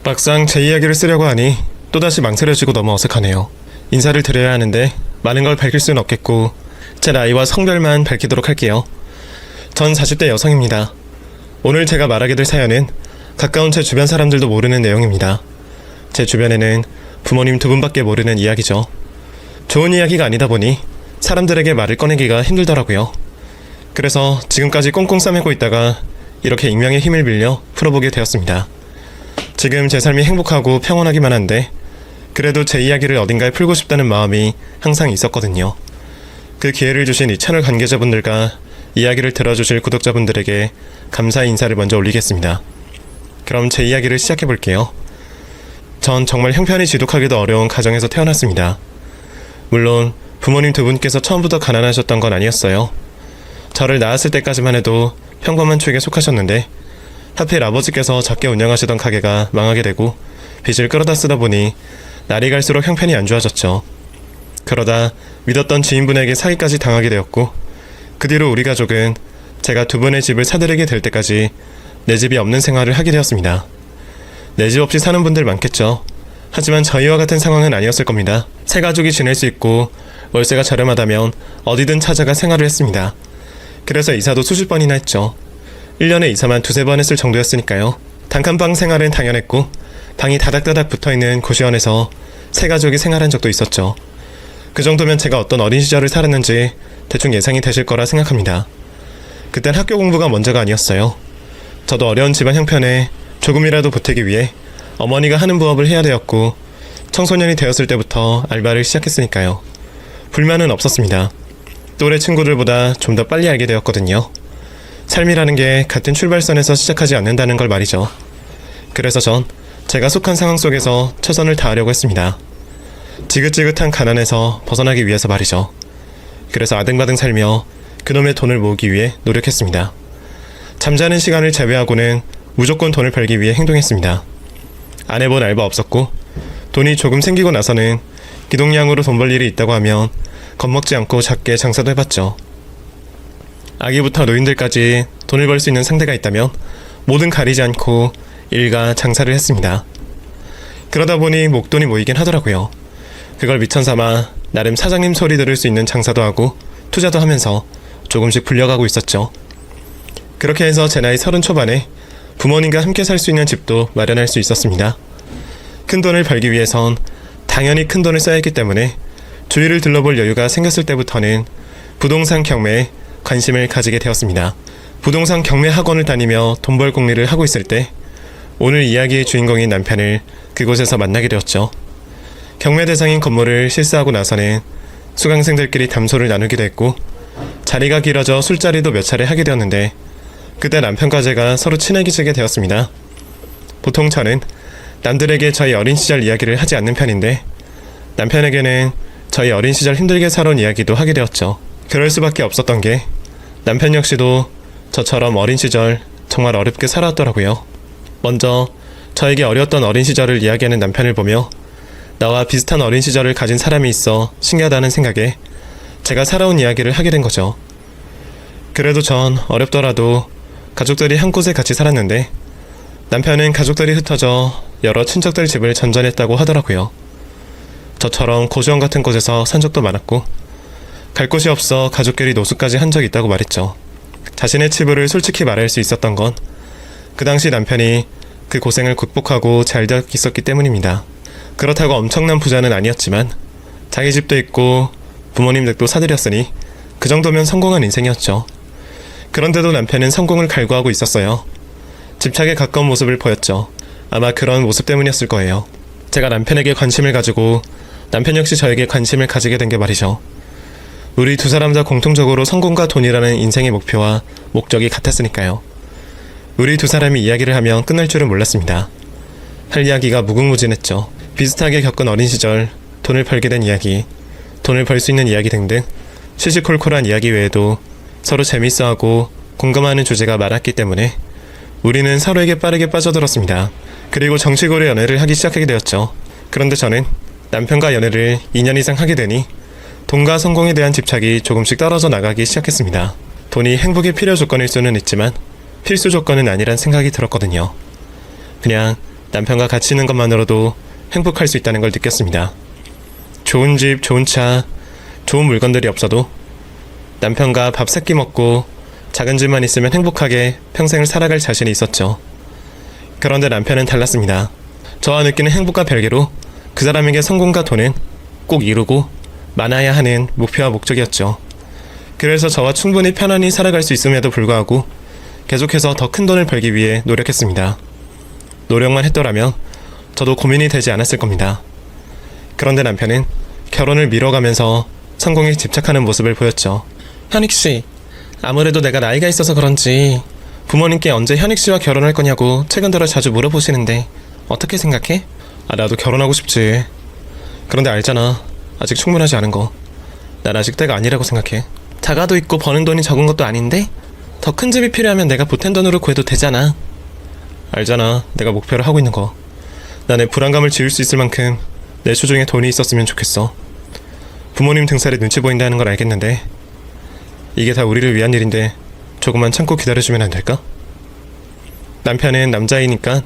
막상 제 이야기를 쓰려고 하니 또다시 망설여지고 너무 어색하네요. 인사를 드려야 하는데 많은 걸 밝힐 수는 없겠고 제 나이와 성별만 밝히도록 할게요. 전 40대 여성입니다. 오늘 제가 말하게 될 사연은 가까운 제 주변 사람들도 모르는 내용입니다. 제 주변에는 부모님 두 분밖에 모르는 이야기죠. 좋은 이야기가 아니다 보니 사람들에게 말을 꺼내기가 힘들더라고요. 그래서 지금까지 꽁꽁 싸매고 있다가 이렇게 익명의 힘을 빌려 풀어보게 되었습니다. 지금 제 삶이 행복하고 평온하기만 한데 그래도 제 이야기를 어딘가에 풀고 싶다는 마음이 항상 있었거든요. 그 기회를 주신 이 채널 관계자분들과 이야기를 들어주실 구독자분들에게 감사의 인사를 먼저 올리겠습니다. 그럼 제 이야기를 시작해볼게요. 전 정말 형편이 지독하기도 어려운 가정에서 태어났습니다. 물론 부모님 두 분께서 처음부터 가난하셨던 건 아니었어요. 저를 낳았을 때까지만 해도 평범한 축에 속하셨는데 하필 아버지께서 작게 운영하시던 가게가 망하게 되고 빚을 끌어다 쓰다 보니 날이 갈수록 형편이 안 좋아졌죠. 그러다 믿었던 지인분에게 사기까지 당하게 되었고 그 뒤로 우리 가족은 제가 두 분의 집을 사들이게 될 때까지 내 집이 없는 생활을 하게 되었습니다. 내 집 없이 사는 분들 많겠죠. 하지만 저희와 같은 상황은 아니었을 겁니다. 세 가족이 지낼 수 있고 월세가 저렴하다면 어디든 찾아가 생활을 했습니다. 그래서 이사도 수십 번이나 했죠. 1년에 이사만 두세 번 했을 정도였으니까요. 단칸방 생활은 당연했고 방이 다닥다닥 붙어있는 고시원에서 세 가족이 생활한 적도 있었죠. 그 정도면 제가 어떤 어린 시절을 살았는지 대충 예상이 되실 거라 생각합니다. 그땐 학교 공부가 먼저가 아니었어요. 저도 어려운 집안 형편에 조금이라도 보태기 위해 어머니가 하는 부업을 해야 되었고 청소년이 되었을 때부터 알바를 시작했으니까요. 불만은 없었습니다. 또래 친구들보다 좀 더 빨리 알게 되었거든요. 삶이라는 게 같은 출발선에서 시작하지 않는다는 걸 말이죠. 그래서 전 제가 속한 상황 속에서 최선을 다하려고 했습니다. 지긋지긋한 가난에서 벗어나기 위해서 말이죠. 그래서 아등바등 살며 그놈의 돈을 모으기 위해 노력했습니다. 잠자는 시간을 제외하고는 무조건 돈을 벌기 위해 행동했습니다. 안 해본 알바 없었고 돈이 조금 생기고 나서는 기동량으로 돈 벌 일이 있다고 하면 겁먹지 않고 작게 장사도 해봤죠. 아기부터 노인들까지 돈을 벌 수 있는 상대가 있다면 뭐든 가리지 않고 일가 장사를 했습니다. 그러다 보니 목돈이 모이긴 하더라고요. 그걸 미천삼아 나름 사장님 소리 들을 수 있는 장사도 하고 투자도 하면서 조금씩 불려가고 있었죠. 그렇게 해서 제 나이 30 초반에 부모님과 함께 살 수 있는 집도 마련할 수 있었습니다. 큰 돈을 벌기 위해선 당연히 큰 돈을 써야 했기 때문에 주위를 둘러볼 여유가 생겼을 때부터는 부동산 경매에 관심을 가지게 되었습니다. 부동산 경매 학원을 다니며 돈 벌 공리를 하고 있을 때 오늘 이야기의 주인공인 남편을 그곳에서 만나게 되었죠. 경매 대상인 건물을 실사하고 나서는 수강생들끼리 담소를 나누기도 했고 자리가 길어져 술자리도 몇 차례 하게 되었는데 그때 남편과 제가 서로 친해지게 되었습니다. 보통 저는 남들에게 저희 어린 시절 이야기를 하지 않는 편인데 남편에게는 저희 어린 시절 힘들게 살아온 이야기도 하게 되었죠. 그럴 수밖에 없었던 게 남편 역시도 저처럼 어린 시절 정말 어렵게 살아왔더라고요. 먼저 저에게 어려웠던 어린 시절을 이야기하는 남편을 보며 나와 비슷한 어린 시절을 가진 사람이 있어 신기하다는 생각에 제가 살아온 이야기를 하게 된 거죠. 그래도 전 어렵더라도 가족들이 한 곳에 같이 살았는데 남편은 가족들이 흩어져 여러 친척들 집을 전전했다고 하더라고요. 저처럼 고시원 같은 곳에서 산 적도 많았고 갈 곳이 없어 가족끼리 노숙까지 한 적이 있다고 말했죠. 자신의 치부를 솔직히 말할 수 있었던 건 그 당시 남편이 그 고생을 극복하고 잘 되어 있었기 때문입니다. 그렇다고 엄청난 부자는 아니었지만 자기 집도 있고 부모님 댁도 사들였으니 그 정도면 성공한 인생이었죠. 그런데도 남편은 성공을 갈구하고 있었어요. 집착에 가까운 모습을 보였죠. 아마 그런 모습 때문이었을 거예요. 제가 남편에게 관심을 가지고 남편 역시 저에게 관심을 가지게 된 게 말이죠. 우리 두 사람 다 공통적으로 성공과 돈이라는 인생의 목표와 목적이 같았으니까요. 우리 두 사람이 이야기를 하면 끝날 줄은 몰랐습니다. 할 이야기가 무궁무진했죠. 비슷하게 겪은 어린 시절, 돈을 벌게 된 이야기, 돈을 벌 수 있는 이야기 등등 시시콜콜한 이야기 외에도 서로 재밌어하고 공감하는 주제가 많았기 때문에 우리는 서로에게 빠르게 빠져들었습니다. 그리고 정치고리 연애를 하기 시작하게 되었죠. 그런데 저는 남편과 연애를 2년 이상 하게 되니 돈과 성공에 대한 집착이 조금씩 떨어져 나가기 시작했습니다. 돈이 행복의 필요 조건일 수는 있지만 필수 조건은 아니란 생각이 들었거든요. 그냥 남편과 같이 있는 것만으로도 행복할 수 있다는 걸 느꼈습니다. 좋은 집, 좋은 차, 좋은 물건들이 없어도 남편과 밥 3끼 먹고 작은 집만 있으면 행복하게 평생을 살아갈 자신이 있었죠. 그런데 남편은 달랐습니다. 저와 느끼는 행복과 별개로 그 사람에게 성공과 돈은 꼭 이루고 많아야 하는 목표와 목적이었죠. 그래서 저와 충분히 편안히 살아갈 수 있음에도 불구하고 계속해서 더 큰 돈을 벌기 위해 노력했습니다. 노력만 했더라면 저도 고민이 되지 않았을 겁니다. 그런데 남편은 결혼을 미뤄가면서 성공에 집착하는 모습을 보였죠. 현익씨, 아무래도 내가 나이가 있어서 그런지 부모님께 언제 현익씨와 결혼할 거냐고 최근 들어 자주 물어보시는데 어떻게 생각해? 나도 결혼하고 싶지. 그런데 알잖아, 아직 충분하지 않은 거. 난 아직 때가 아니라고 생각해. 자가도 있고 버는 돈이 적은 것도 아닌데 더 큰 집이 필요하면 내가 보탠 돈으로 구해도 되잖아. 알잖아, 내가 목표를 하고 있는 거. 나 내 불안감을 지울 수 있을 만큼 내 수중에 돈이 있었으면 좋겠어. 부모님 등살이 눈치 보인다는 걸 알겠는데 이게 다 우리를 위한 일인데 조금만 참고 기다려주면 안 될까? 남편은 남자이니까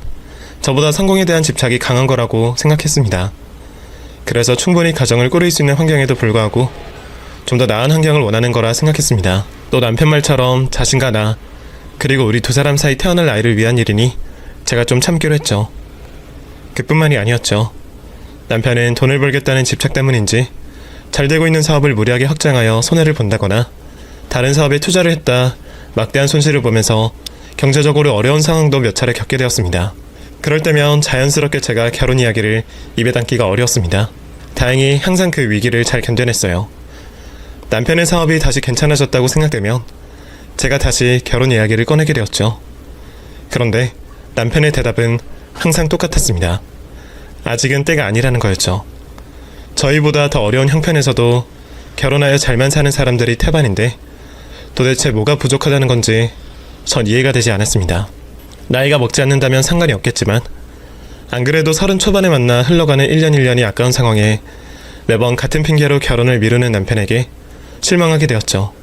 저보다 성공에 대한 집착이 강한 거라고 생각했습니다. 그래서 충분히 가정을 꾸릴 수 있는 환경에도 불구하고 좀 더 나은 환경을 원하는 거라 생각했습니다. 또 남편 말처럼 자신과 나 그리고 우리 두 사람 사이 태어날 아이를 위한 일이니 제가 좀 참기로 했죠. 그뿐만이 아니었죠. 남편은 돈을 벌겠다는 집착 때문인지 잘 되고 있는 사업을 무리하게 확장하여 손해를 본다거나 다른 사업에 투자를 했다 막대한 손실을 보면서 경제적으로 어려운 상황도 몇 차례 겪게 되었습니다. 그럴 때면 자연스럽게 제가 결혼 이야기를 입에 담기가 어려웠습니다. 다행히 항상 그 위기를 잘 견뎌냈어요. 남편의 사업이 다시 괜찮아졌다고 생각되면 제가 다시 결혼 이야기를 꺼내게 되었죠. 그런데 남편의 대답은 항상 똑같았습니다. 아직은 때가 아니라는 거였죠. 저희보다 더 어려운 형편에서도 결혼하여 잘만 사는 사람들이 태반인데 도대체 뭐가 부족하다는 건지 전 이해가 되지 않았습니다. 나이가 먹지 않는다면 상관이 없겠지만 안 그래도 30 초반에 만나 흘러가는 1년 1년이 아까운 상황에 매번 같은 핑계로 결혼을 미루는 남편에게 실망하게 되었죠.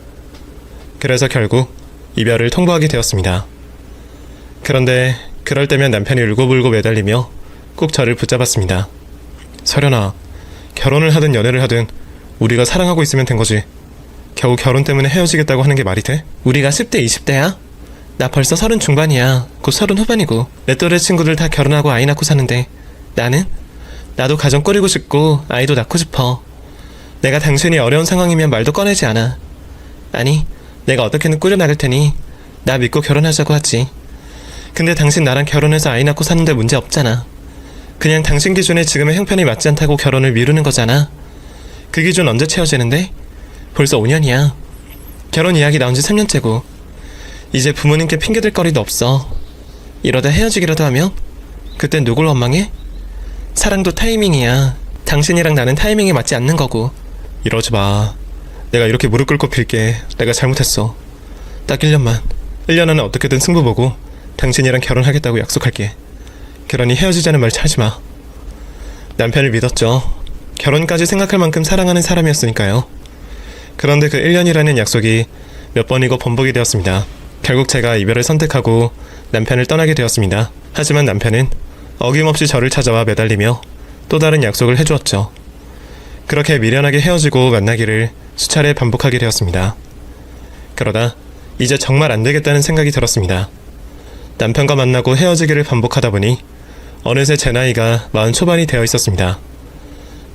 그래서 결국 이별을 통보하게 되었습니다. 그런데 그럴 때면 남편이 울고불고 매달리며 꼭 저를 붙잡았습니다. 설연아, 결혼을 하든 연애를 하든 우리가 사랑하고 있으면 된 거지. 겨우 결혼 때문에 헤어지겠다고 하는 게 말이 돼? 우리가 10대 20대야? 나 벌써 30 중반이야. 곧 30 후반이고 내 또래 친구들 다 결혼하고 아이 낳고 사는데 나는? 나도 가정 꾸리고 싶고 아이도 낳고 싶어. 내가 당신이 어려운 상황이면 말도 꺼내지 않아. 아니, 내가 어떻게든 꾸려나갈 테니 나 믿고 결혼하자고 하지. 근데 당신 나랑 결혼해서 아이 낳고 사는데 문제 없잖아. 그냥 당신 기준에 지금의 형편이 맞지 않다고 결혼을 미루는 거잖아. 그 기준 언제 채워지는데? 벌써 5년이야. 결혼 이야기 나온 지 3년째고 이제 부모님께 핑계댈 거리도 없어. 이러다 헤어지기라도 하면 그땐 누굴 원망해? 사랑도 타이밍이야. 당신이랑 나는 타이밍이 맞지 않는 거고. 이러지 마. 내가 이렇게 무릎 꿇고 빌게. 내가 잘못했어. 딱 1년만. 1년 안에 어떻게든 승부 보고 당신이랑 결혼하겠다고 약속할게. 그러니 헤어지자는 말 하지 마. 남편을 믿었죠. 결혼까지 생각할 만큼 사랑하는 사람이었으니까요. 그런데 그 1년이라는 약속이 몇 번이고 번복이 되었습니다. 결국 제가 이별을 선택하고 남편을 떠나게 되었습니다. 하지만 남편은 어김없이 저를 찾아와 매달리며 또 다른 약속을 해주었죠. 그렇게 미련하게 헤어지고 만나기를 수차례 반복하게 되었습니다. 그러다 이제 정말 안 되겠다는 생각이 들었습니다. 남편과 만나고 헤어지기를 반복하다 보니 어느새 제 나이가 40 초반이 되어 있었습니다.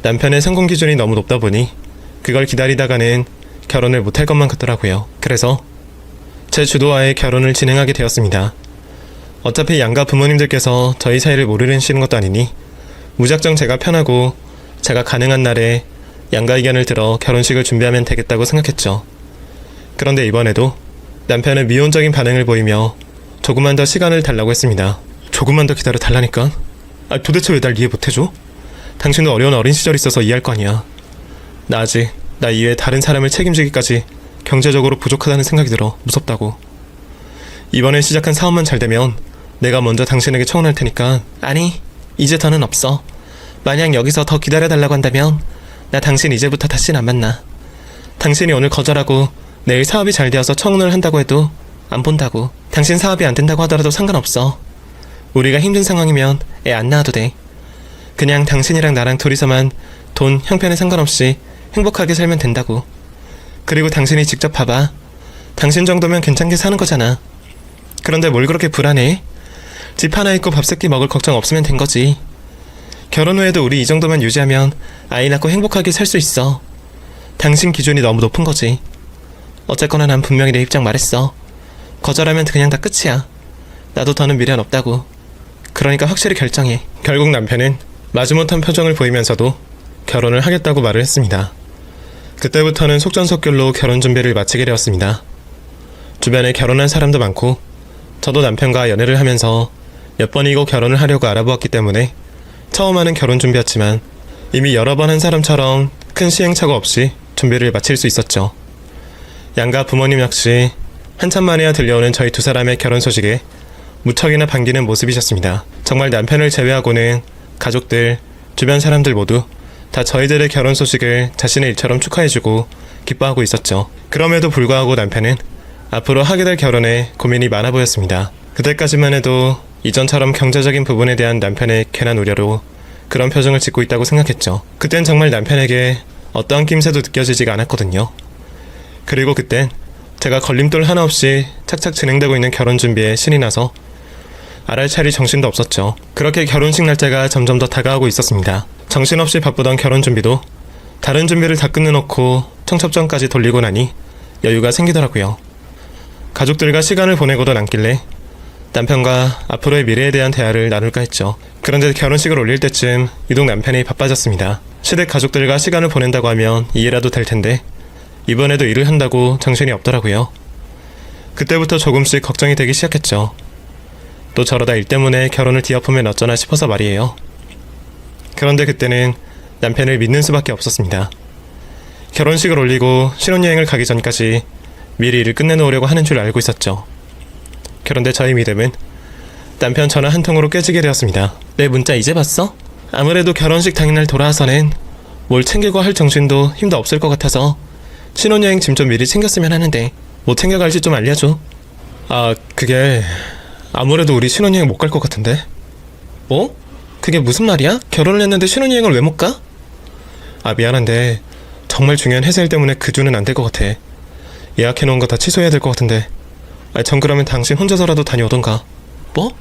남편의 성공 기준이 너무 높다 보니 그걸 기다리다가는 결혼을 못할 것만 같더라고요. 그래서 제 주도하에 결혼을 진행하게 되었습니다. 어차피 양가 부모님들께서 저희 사이를 모르시는 것도 아니니 무작정 제가 편하고 제가 가능한 날에 양가 의견을 들어 결혼식을 준비하면 되겠다고 생각했죠. 그런데 이번에도 남편은 미온적인 반응을 보이며 조금만 더 시간을 달라고 했습니다. 조금만 더 기다려 달라니까? 도대체 왜 날 이해 못해줘? 당신도 어려운 어린 시절이 있어서 이해할 거 아니야. 나 아직 나 이외에 다른 사람을 책임지기까지 경제적으로 부족하다는 생각이 들어. 무섭다고. 이번에 시작한 사업만 잘 되면 내가 먼저 당신에게 청혼할 테니까. 아니, 이제 더는 없어. 만약 여기서 더 기다려달라고 한다면 나 당신 이제부터 다시는 안 만나. 당신이 오늘 거절하고 내일 사업이 잘 되어서 청혼을 한다고 해도 안 본다고. 당신 사업이 안 된다고 하더라도 상관없어. 우리가 힘든 상황이면 애 안 낳아도 돼. 그냥 당신이랑 나랑 둘이서만 돈, 형편에 상관없이 행복하게 살면 된다고. 그리고 당신이 직접 봐봐. 당신 정도면 괜찮게 사는 거잖아. 그런데 뭘 그렇게 불안해? 집 하나 있고 밥 세끼 먹을 걱정 없으면 된 거지. 결혼 후에도 우리 이 정도만 유지하면 아이 낳고 행복하게 살 수 있어. 당신 기준이 너무 높은 거지. 어쨌거나 난 분명히 내 입장 말했어. 거절하면 그냥 다 끝이야. 나도 더는 미련 없다고. 그러니까 확실히 결정해. 결국 남편은 마지못한 표정을 보이면서도 결혼을 하겠다고 말을 했습니다. 그때부터는 속전속결로 결혼 준비를 마치게 되었습니다. 주변에 결혼한 사람도 많고 저도 남편과 연애를 하면서 몇 번이고 결혼을 하려고 알아보았기 때문에 처음 하는 결혼 준비였지만 이미 여러 번 한 사람처럼 큰 시행착오 없이 준비를 마칠 수 있었죠. 양가 부모님 역시 한참 만에야 들려오는 저희 두 사람의 결혼 소식에 무척이나 반기는 모습이셨습니다. 정말 남편을 제외하고는 가족들, 주변 사람들 모두 다 저희들의 결혼 소식을 자신의 일처럼 축하해주고 기뻐하고 있었죠. 그럼에도 불구하고 남편은 앞으로 하게 될 결혼에 고민이 많아 보였습니다. 그때까지만 해도 이전처럼 경제적인 부분에 대한 남편의 괜한 우려로 그런 표정을 짓고 있다고 생각했죠. 그땐 정말 남편에게 어떠한 낌새도 느껴지지가 않았거든요. 그리고 그땐 제가 걸림돌 하나 없이 착착 진행되고 있는 결혼 준비에 신이 나서 알아차릴 정신도 없었죠. 그렇게 결혼식 날짜가 점점 더 다가오고 있었습니다. 정신없이 바쁘던 결혼 준비도 다른 준비를 다 끝내놓고 청첩장까지 돌리고 나니 여유가 생기더라고요. 가족들과 시간을 보내고도 남길래 남편과 앞으로의 미래에 대한 대화를 나눌까 했죠. 그런데 결혼식을 올릴 때쯤 유독 남편이 바빠졌습니다. 시댁 가족들과 시간을 보낸다고 하면 이해라도 될 텐데 이번에도 일을 한다고 정신이 없더라고요. 그때부터 조금씩 걱정이 되기 시작했죠. 또 저러다 일 때문에 결혼을 뒤엎으면 어쩌나 싶어서 말이에요. 그런데 그때는 남편을 믿는 수밖에 없었습니다. 결혼식을 올리고 신혼여행을 가기 전까지 미리 일을 끝내놓으려고 하는 줄 알고 있었죠. 그런데 저희 믿음은 남편 전화 한 통으로 깨지게 되었습니다. 내 문자 이제 봤어? 아무래도 결혼식 당일날 돌아와서는 뭘 챙기고 할 정신도 힘도 없을 것 같아서 신혼여행 짐 좀 미리 챙겼으면 하는데 뭐 챙겨갈지 좀 알려줘. 그게 아무래도 우리 신혼여행 못 갈 것 같은데. 뭐? 그게 무슨 말이야? 결혼을 했는데 신혼여행을 왜 못 가? 미안한데 정말 중요한 회사 일 때문에 그 주는 안 될 것 같아. 예약해놓은 거 다 취소해야 될 것 같은데. 전 그러면 당신 혼자서라도 다녀오던가. 뭐?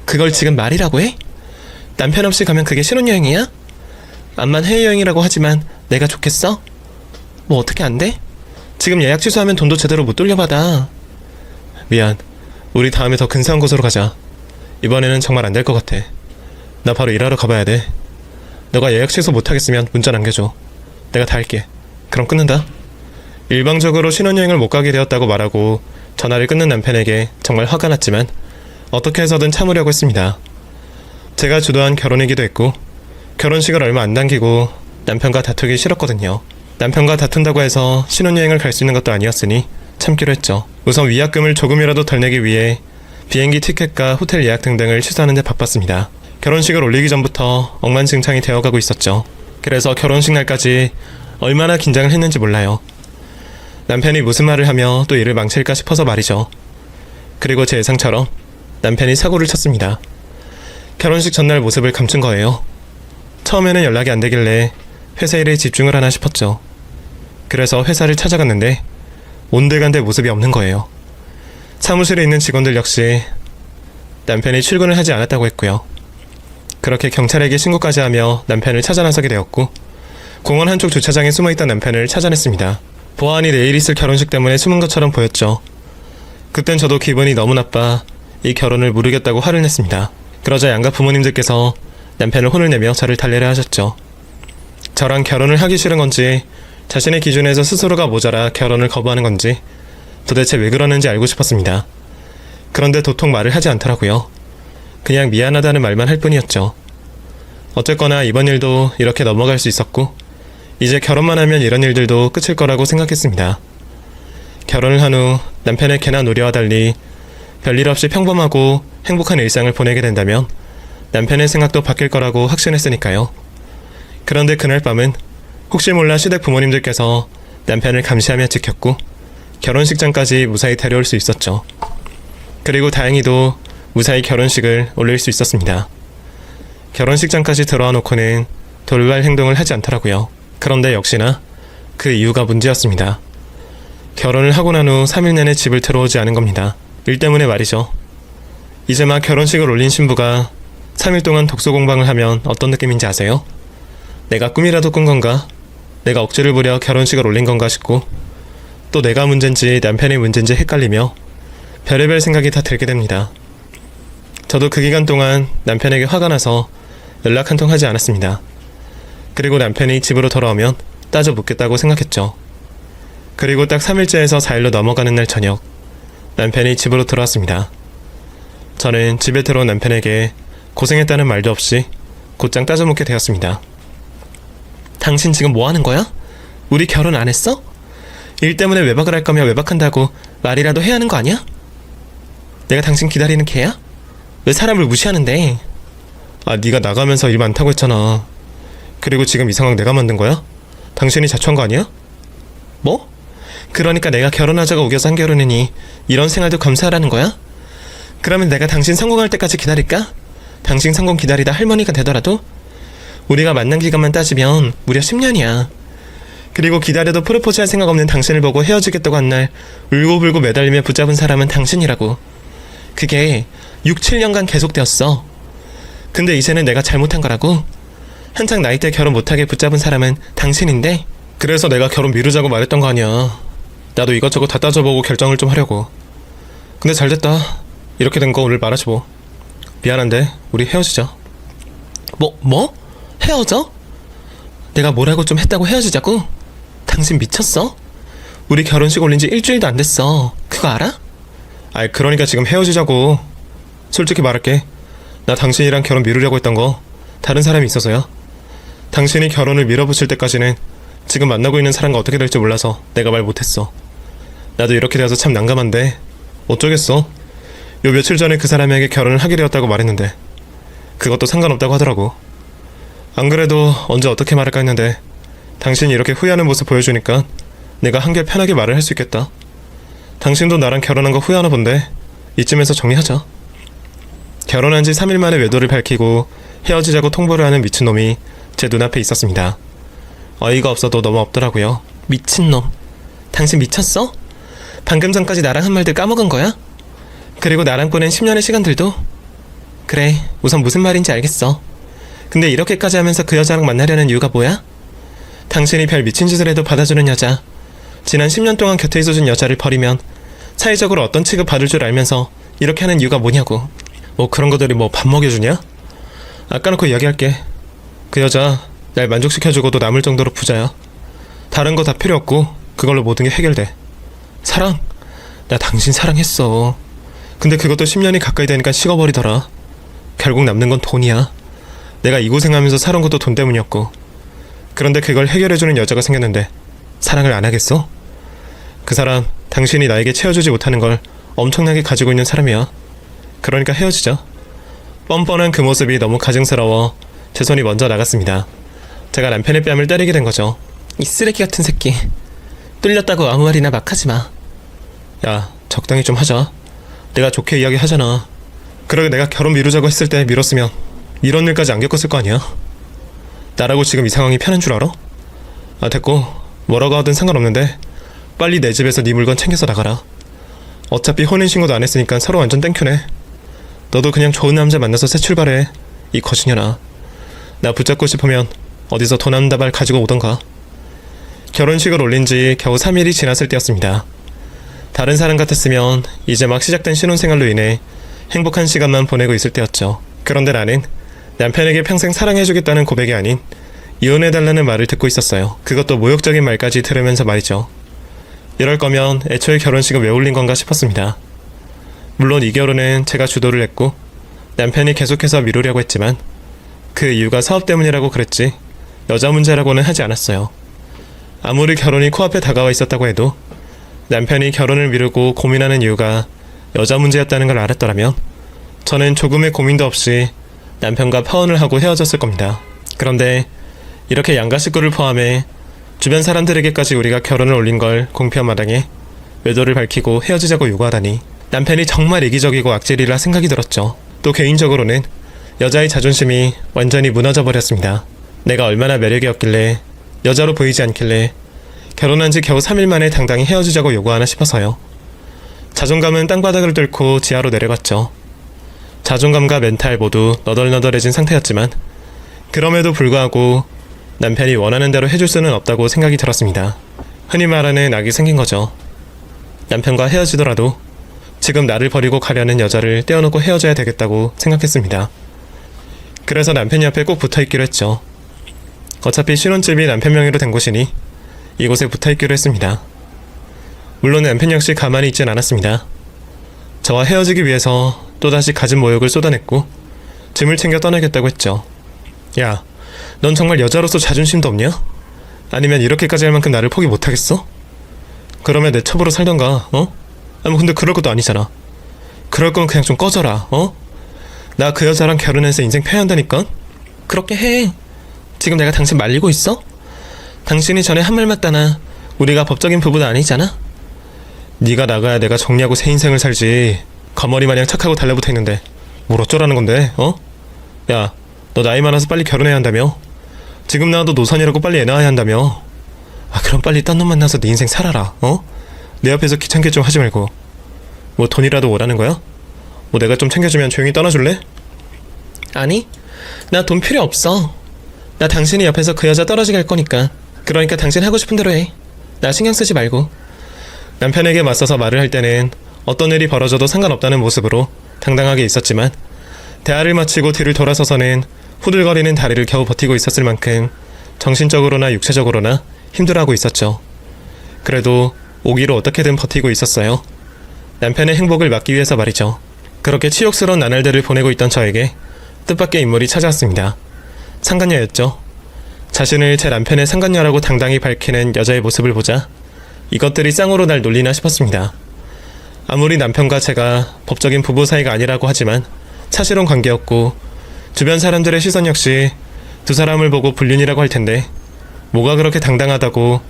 그걸 지금 말이라고 해? 남편 없이 가면 그게 신혼여행이야? 암만 해외여행이라고 하지만 내가 좋겠어? 뭐 어떻게 안 돼? 지금 예약 취소하면 돈도 제대로 못 돌려받아. 미안. 우리 다음에 더 근사한 곳으로 가자. 이번에는 정말 안 될 것 같아. 나 바로 일하러 가봐야 돼. 너가 예약 취소 못하겠으면 문자 남겨줘. 내가 다 할게. 그럼 끊는다. 일방적으로 신혼여행을 못 가게 되었다고 말하고 전화를 끊는 남편에게 정말 화가 났지만 어떻게 해서든 참으려고 했습니다. 제가 주도한 결혼이기도 했고 결혼식을 얼마 안 남기고 남편과 다투기 싫었거든요. 남편과 다툰다고 해서 신혼여행을 갈 수 있는 것도 아니었으니 참기로 했죠. 우선 위약금을 조금이라도 덜 내기 위해 비행기 티켓과 호텔 예약 등등을 취소하는 데 바빴습니다. 결혼식을 올리기 전부터 억만장창이 되어가고 있었죠. 그래서 결혼식 날까지 얼마나 긴장을 했는지 몰라요. 남편이 무슨 말을 하며 또 일을 망칠까 싶어서 말이죠. 그리고 제 예상처럼 남편이 사고를 쳤습니다. 결혼식 전날 모습을 감춘 거예요. 처음에는 연락이 안 되길래 회사 일에 집중을 하나 싶었죠. 그래서 회사를 찾아갔는데 온데간데 모습이 없는 거예요. 사무실에 있는 직원들 역시 남편이 출근을 하지 않았다고 했고요. 그렇게 경찰에게 신고까지 하며 남편을 찾아 나서게 되었고 공원 한쪽 주차장에 숨어있던 남편을 찾아냈습니다. 보아하니 내일 있을 결혼식 때문에 숨은 것처럼 보였죠. 그땐 저도 기분이 너무 나빠 이 결혼을 무르겠다고 화를 냈습니다. 그러자 양가 부모님들께서 남편을 혼을 내며 저를 달래려 하셨죠. 저랑 결혼을 하기 싫은 건지 자신의 기준에서 스스로가 모자라 결혼을 거부하는 건지 도대체 왜 그러는지 알고 싶었습니다. 그런데 도통 말을 하지 않더라고요. 그냥 미안하다는 말만 할 뿐이었죠. 어쨌거나 이번 일도 이렇게 넘어갈 수 있었고 이제 결혼만 하면 이런 일들도 끝일 거라고 생각했습니다. 결혼을 한 후 남편의 괜한 우려와 달리 별일 없이 평범하고 행복한 일상을 보내게 된다면 남편의 생각도 바뀔 거라고 확신했으니까요. 그런데 그날 밤은 혹시 몰라 시댁 부모님들께서 남편을 감시하며 지켰고 결혼식장까지 무사히 데려올 수 있었죠. 그리고 다행히도 무사히 결혼식을 올릴 수 있었습니다. 결혼식장까지 들어와 놓고는 돌발 행동을 하지 않더라고요. 그런데 역시나 그 이유가 문제였습니다. 결혼을 하고 난 후 3일 내내 집을 들어오지 않은 겁니다. 일 때문에 말이죠. 이제 막 결혼식을 올린 신부가 3일 동안 독서 공방을 하면 어떤 느낌인지 아세요? 내가 꿈이라도 꾼 건가? 내가 억지를 부려 결혼식을 올린 건가 싶고, 또 내가 문제인지 남편이 문제인지 헷갈리며 별의별 생각이 다 들게 됩니다. 저도 그 기간 동안 남편에게 화가 나서 연락 한 통 하지 않았습니다. 그리고 남편이 집으로 돌아오면 따져 묻겠다고 생각했죠. 그리고 딱 3일째에서 4일로 넘어가는 날 저녁, 남편이 집으로 들어왔습니다. 저는 집에 들어온 남편에게 고생했다는 말도 없이 곧장 따져 묻게 되었습니다. 당신 지금 뭐 하는 거야? 우리 결혼 안 했어? 일 때문에 외박을 할 거면 외박한다고 말이라도 해야 하는 거 아니야? 내가 당신 기다리는 개야? 왜 사람을 무시하는데? 아, 네가 나가면서 일 많다고 했잖아. 그리고 지금 이 상황 내가 만든 거야? 당신이 자초한 거 아니야? 뭐? 그러니까 내가 결혼하자고 우겨서 한 결혼이니 이런 생활도 감수하라는 거야? 그러면 내가 당신 성공할 때까지 기다릴까? 당신 성공 기다리다 할머니가 되더라도? 우리가 만난 기간만 따지면 무려 10년이야. 그리고 기다려도 프로포즈할 생각 없는 당신을 보고 헤어지겠다고 한 날 울고불고 매달리며 붙잡은 사람은 당신이라고. 그게 6, 7년간 계속되었어. 근데 이제는 내가 잘못한 거라고? 한창 나이 때 결혼 못하게 붙잡은 사람은 당신인데? 그래서 내가 결혼 미루자고 말했던 거 아니야. 나도 이것저것 다 따져보고 결정을 좀 하려고. 근데 잘됐다. 이렇게 된 거 오늘 말하지 뭐. 미안한데 우리 헤어지자. 뭐? 헤어져? 내가 뭐라고 좀 했다고 헤어지자고? 당신 미쳤어? 우리 결혼식 올린 지 일주일도 안 됐어. 그거 알아? 아이, 그러니까 지금 헤어지자고. 솔직히 말할게. 나 당신이랑 결혼 미루려고 했던 거 다른 사람이 있어서야. 당신이 결혼을 밀어붙일 때까지는 지금 만나고 있는 사람과 어떻게 될지 몰라서 내가 말 못했어. 나도 이렇게 되어서 참 난감한데 어쩌겠어. 요 며칠 전에 그 사람에게 결혼을 하게 되었다고 말했는데 그것도 상관없다고 하더라고. 안 그래도 언제 어떻게 말할까 했는데 당신이 이렇게 후회하는 모습 보여주니까 내가 한결 편하게 말을 할 수 있겠다. 당신도 나랑 결혼한 거 후회하나 본데 이쯤에서 정리하자. 결혼한 지 3일 만에 외도를 밝히고 헤어지자고 통보를 하는 미친놈이 제 눈앞에 있었습니다. 어이가 없어도 너무 없더라고요. 미친놈. 당신 미쳤어? 방금 전까지 나랑 한 말들 까먹은 거야? 그리고 나랑 보낸 10년의 시간들도? 그래, 우선 무슨 말인지 알겠어. 근데 이렇게까지 하면서 그 여자랑 만나려는 이유가 뭐야? 당신이 별 미친 짓을 해도 받아주는 여자, 지난 10년 동안 곁에 있어준 여자를 버리면 사회적으로 어떤 취급 받을 줄 알면서 이렇게 하는 이유가 뭐냐고. 뭐 그런 것들이 뭐 밥 먹여주냐? 아까 놓고 이야기할게. 그 여자 날 만족시켜주고도 남을 정도로 부자야. 다른 거 다 필요 없고 그걸로 모든 게 해결돼. 사랑? 나 당신 사랑했어. 근데 그것도 10년이 가까이 되니까 식어버리더라. 결국 남는 건 돈이야. 내가 이 고생하면서 살은 것도 돈 때문이었고. 그런데 그걸 해결해주는 여자가 생겼는데 사랑을 안 하겠어? 그 사람 당신이 나에게 채워주지 못하는 걸 엄청나게 가지고 있는 사람이야. 그러니까 헤어지자. 뻔뻔한 그 모습이 너무 가증스러워 제 손이 먼저 나갔습니다. 제가 남편의 뺨을 때리게 된 거죠. 이 쓰레기 같은 새끼. 뚫렸다고 아무 말이나 막 하지 마. 야, 적당히 좀 하자. 내가 좋게 이야기하잖아. 그러게 내가 결혼 미루자고 했을 때 미뤘으면 이런 일까지 안 겪었을 거 아니야. 나라고 지금 이 상황이 편한 줄 알아? 아, 됐고 뭐라고 하든 상관없는데 빨리 내 집에서 네 물건 챙겨서 나가라. 어차피 혼인신고도 안 했으니까 서로 완전 땡큐네. 너도 그냥 좋은 남자 만나서 새 출발해. 이 거신년아. 나 붙잡고 싶으면 어디서 돈 한 다발 가지고 오던가. 결혼식을 올린 지 겨우 3일이 지났을 때였습니다. 다른 사람 같았으면 이제 막 시작된 신혼생활로 인해 행복한 시간만 보내고 있을 때였죠. 그런데 나는 남편에게 평생 사랑해주겠다는 고백이 아닌 이혼해달라는 말을 듣고 있었어요. 그것도 모욕적인 말까지 들으면서 말이죠. 이럴 거면 애초에 결혼식은 왜 올린 건가 싶었습니다. 물론 이 결혼은 제가 주도를 했고 남편이 계속해서 미루려고 했지만 그 이유가 사업 때문이라고 그랬지 여자 문제라고는 하지 않았어요. 아무리 결혼이 코앞에 다가와 있었다고 해도 남편이 결혼을 미루고 고민하는 이유가 여자 문제였다는 걸 알았더라면 저는 조금의 고민도 없이 남편과 파혼을 하고 헤어졌을 겁니다. 그런데 이렇게 양가 식구를 포함해 주변 사람들에게까지 우리가 결혼을 올린 걸 공표한 마당에 외도를 밝히고 헤어지자고 요구하다니 남편이 정말 이기적이고 악질이라 생각이 들었죠. 또 개인적으로는 여자의 자존심이 완전히 무너져 버렸습니다. 내가 얼마나 매력이 없길래, 여자로 보이지 않길래 결혼한 지 겨우 3일 만에 당당히 헤어지자고 요구하나 싶어서요. 자존감은 땅바닥을 뚫고 지하로 내려갔죠. 자존감과 멘탈 모두 너덜너덜해진 상태였지만 그럼에도 불구하고 남편이 원하는 대로 해줄 수는 없다고 생각이 들었습니다. 흔히 말하는 악이 생긴 거죠. 남편과 헤어지더라도 지금 나를 버리고 가려는 여자를 떼어놓고 헤어져야 되겠다고 생각했습니다. 그래서 남편 옆에 꼭 붙어있기로 했죠. 어차피 신혼집이 남편 명의로 된 곳이니 이곳에 붙어있기로 했습니다. 물론 남편 역시 가만히 있진 않았습니다. 저와 헤어지기 위해서 또다시 가진 모욕을 쏟아냈고 짐을 챙겨 떠나겠다고 했죠. 야, 넌 정말 여자로서 자존심도 없냐? 아니면 이렇게까지 할 만큼 나를 포기 못하겠어? 그러면 내 첩으로 살던가, 어? 아니 근데 그럴 것도 아니잖아. 그럴 거면 그냥 좀 꺼져라, 어? 나 그 여자랑 결혼해서 인생 패한다니까? 그렇게 해. 지금 내가 당신 말리고 있어? 당신이 전에 한 말 맞다나 우리가 법적인 부부도 아니잖아? 네가 나가야 내가 정리하고 새 인생을 살지. 거머리 마냥 착하고 달라붙어있는데 뭘 어쩌라는 건데, 어? 야, 너 나이 많아서 빨리 결혼해야 한다며? 지금 나와도 노선이라고 빨리 애 낳아야 한다며? 아, 그럼 빨리 딴 놈 만나서 네 인생 살아라, 어? 내 옆에서 귀찮게 좀 하지 말고. 뭐 돈이라도 오라는 거야? 뭐 내가 좀 챙겨주면 조용히 떠나줄래? 아니, 나 돈 필요 없어. 나 당신이 옆에서 그 여자 떨어지게 할 거니까. 그러니까 당신 하고 싶은 대로 해. 나 신경 쓰지 말고. 남편에게 맞서서 말을 할 때는 어떤 일이 벌어져도 상관없다는 모습으로 당당하게 있었지만 대화를 마치고 뒤를 돌아서서는 후들거리는 다리를 겨우 버티고 있었을 만큼 정신적으로나 육체적으로나 힘들어하고 있었죠. 그래도 오기로 어떻게든 버티고 있었어요. 남편의 행복을 막기 위해서 말이죠. 그렇게 치욕스러운 나날들을 보내고 있던 저에게 뜻밖의 인물이 찾아왔습니다. 상간녀였죠. 자신을 제 남편의 상간녀라고 당당히 밝히는 여자의 모습을 보자 이것들이 쌍으로 날 놀리나 싶었습니다. 아무리 남편과 제가 법적인 부부 사이가 아니라고 하지만 사실은 관계였고 주변 사람들의 시선 역시 두 사람을 보고 불륜이라고 할 텐데 뭐가 그렇게 당당하다고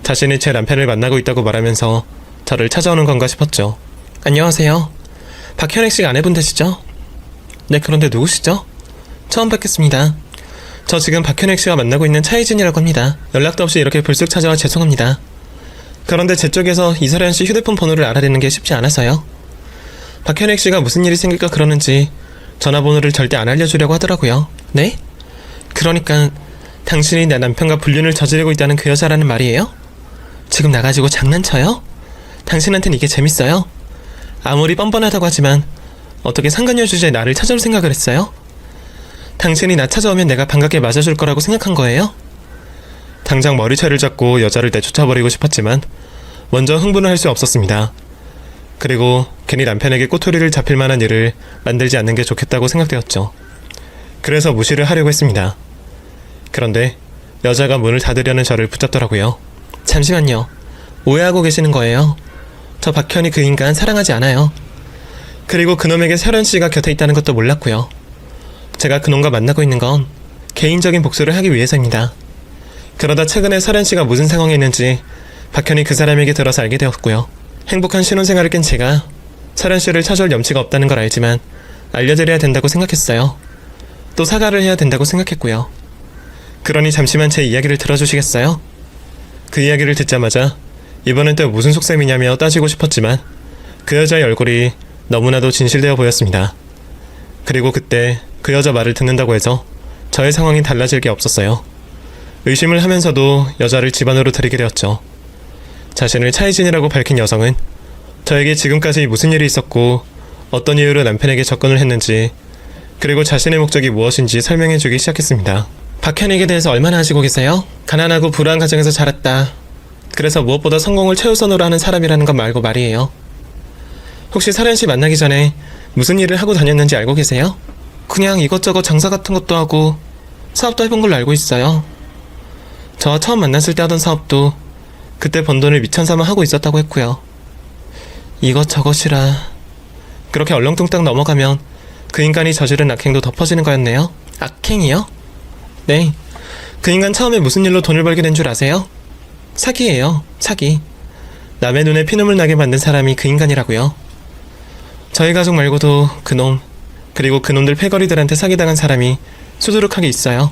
자신이 제 남편을 만나고 있다고 말하면서 저를 찾아오는 건가 싶었죠. 안녕하세요. 박현익 씨 아내분 되시죠? 네, 그런데 누구시죠? 처음 뵙겠습니다. 저 지금 박현익 씨가 만나고 있는 차혜진이라고 합니다. 연락도 없이 이렇게 불쑥 찾아와 죄송합니다. 그런데 제 쪽에서 이설현 씨 휴대폰 번호를 알아내는 게 쉽지 않아서요. 박현익 씨가 무슨 일이 생길까 그러는지 전화번호를 절대 안 알려주려고 하더라고요. 네? 그러니까 당신이 내 남편과 불륜을 저지르고 있다는 그 여자라는 말이에요? 지금 나가지고 장난쳐요? 당신한텐 이게 재밌어요? 아무리 뻔뻔하다고 하지만 어떻게 상간녀 주제에 나를 찾아올 생각을 했어요? 당신이 나 찾아오면 내가 반갑게 맞아줄 거라고 생각한 거예요? 당장 머리채를 잡고 여자를 내쫓아버리고 싶었지만 먼저 흥분을 할 수 없었습니다. 그리고 괜히 남편에게 꼬투리를 잡힐 만한 일을 만들지 않는 게 좋겠다고 생각되었죠. 그래서 무시를 하려고 했습니다. 그런데 여자가 문을 닫으려는 저를 붙잡더라고요. 잠시만요. 오해하고 계시는 거예요. 저 박현이 그 인간 사랑하지 않아요. 그리고 그놈에게 설현 씨가 곁에 있다는 것도 몰랐고요. 제가 그놈과 만나고 있는 건 개인적인 복수를 하기 위해서입니다. 그러다 최근에 설현 씨가 무슨 상황에 있는지 박현이 그 사람에게 들어서 알게 되었고요. 행복한 신혼생활을 깬 제가 설현 씨를 찾아올 염치가 없다는 걸 알지만 알려드려야 된다고 생각했어요. 또 사과를 해야 된다고 생각했고요. 그러니 잠시만 제 이야기를 들어주시겠어요? 그 이야기를 듣자마자 이번엔 또 무슨 속셈이냐며 따지고 싶었지만 그 여자의 얼굴이 너무나도 진실되어 보였습니다. 그리고 그때 그 여자 말을 듣는다고 해서 저의 상황이 달라질 게 없었어요. 의심을 하면서도 여자를 집안으로 들이게 되었죠. 자신을 차혜진이라고 밝힌 여성은 저에게 지금까지 무슨 일이 있었고 어떤 이유로 남편에게 접근을 했는지 그리고 자신의 목적이 무엇인지 설명해주기 시작했습니다. 박현익에 대해서 얼마나 아시고 계세요? 가난하고 불우한 가정에서 자랐다. 그래서 무엇보다 성공을 최우선으로 하는 사람이라는 것 말고 말이에요. 혹시 설현씨 만나기 전에 무슨 일을 하고 다녔는지 알고 계세요? 그냥 이것저것 장사 같은 것도 하고 사업도 해본 걸로 알고 있어요. 저와 처음 만났을 때 하던 사업도 그때 번 돈을 미천삼아 하고 있었다고 했고요. 이것저것이라 그렇게 얼렁뚱땅 넘어가면 그 인간이 저지른 악행도 덮어지는 거였네요. 악행이요? 네. 그 인간 처음에 무슨 일로 돈을 벌게 된 줄 아세요? 사기예요. 사기. 남의 눈에 피눈물 나게 만든 사람이 그 인간이라고요. 저희 가족 말고도 그놈, 그리고 그놈들 패거리들한테 사기당한 사람이 수두룩하게 있어요.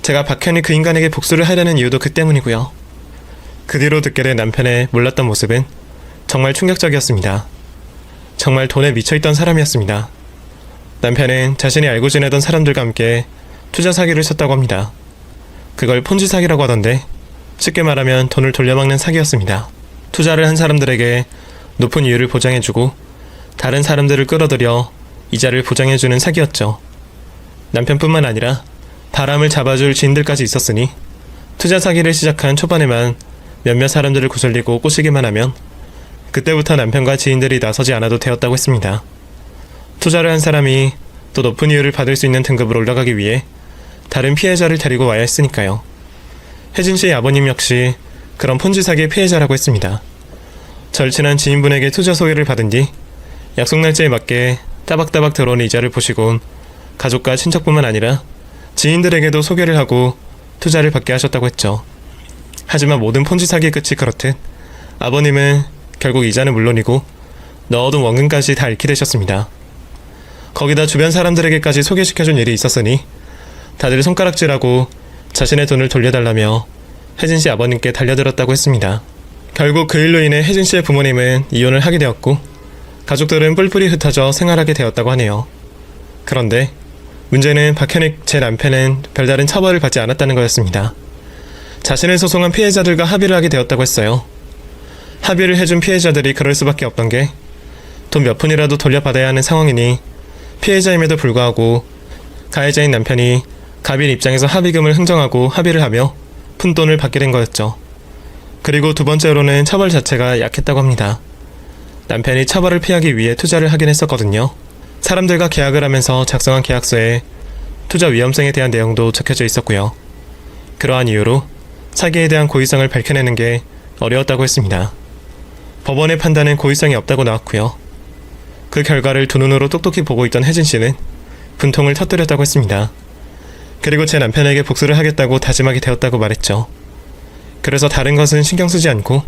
제가 박현이 그 인간에게 복수를 하려는 이유도 그 때문이고요. 그 뒤로 듣게 된 남편의 몰랐던 모습은 정말 충격적이었습니다. 정말 돈에 미쳐있던 사람이었습니다. 남편은 자신이 알고 지내던 사람들과 함께 투자 사기를 쳤다고 합니다. 그걸 폰지 사기라고 하던데 쉽게 말하면 돈을 돌려막는 사기였습니다. 투자를 한 사람들에게 높은 이율을 보장해주고 다른 사람들을 끌어들여 이자를 보장해주는 사기였죠. 남편뿐만 아니라 바람을 잡아줄 지인들까지 있었으니 투자 사기를 시작한 초반에만 몇몇 사람들을 구슬리고 꼬시기만 하면 그때부터 남편과 지인들이 나서지 않아도 되었다고 했습니다. 투자를 한 사람이 또 높은 이율을 받을 수 있는 등급으로 올라가기 위해 다른 피해자를 데리고 와야 했으니까요. 혜진 씨의 아버님 역시 그런 폰지 사기의 피해자라고 했습니다. 절친한 지인분에게 투자 소개를 받은 뒤 약속 날짜에 맞게 따박따박 들어오는 이자를 보시곤 가족과 친척뿐만 아니라 지인들에게도 소개를 하고 투자를 받게 하셨다고 했죠. 하지만 모든 폰지 사기의 끝이 그렇듯 아버님은 결국 이자는 물론이고 넣어둔 원금까지 다 잃게 되셨습니다. 거기다 주변 사람들에게까지 소개시켜준 일이 있었으니 다들 손가락질하고 자신의 돈을 돌려달라며 혜진 씨 아버님께 달려들었다고 했습니다. 결국 그 일로 인해 혜진 씨의 부모님은 이혼을 하게 되었고 가족들은 뿔뿔이 흩어져 생활하게 되었다고 하네요. 그런데 문제는 박현익 제 남편은 별다른 처벌을 받지 않았다는 거였습니다. 자신을 소송한 피해자들과 합의를 하게 되었다고 했어요. 합의를 해준 피해자들이 그럴 수밖에 없던 게 돈 몇 푼이라도 돌려받아야 하는 상황이니 피해자임에도 불구하고 가해자인 남편이 갑인 입장에서 합의금을 흥정하고 합의를 하며 푼돈을 받게 된 거였죠. 그리고 두 번째로는 처벌 자체가 약했다고 합니다. 남편이 처벌을 피하기 위해 투자를 하긴 했었거든요. 사람들과 계약을 하면서 작성한 계약서에 투자 위험성에 대한 내용도 적혀져 있었고요. 그러한 이유로 사기에 대한 고의성을 밝혀내는 게 어려웠다고 했습니다. 법원의 판단은 고의성이 없다고 나왔고요. 그 결과를 두 눈으로 똑똑히 보고 있던 혜진 씨는 분통을 터뜨렸다고 했습니다. 그리고 제 남편에게 복수를 하겠다고 다짐하게 되었다고 말했죠. 그래서 다른 것은 신경 쓰지 않고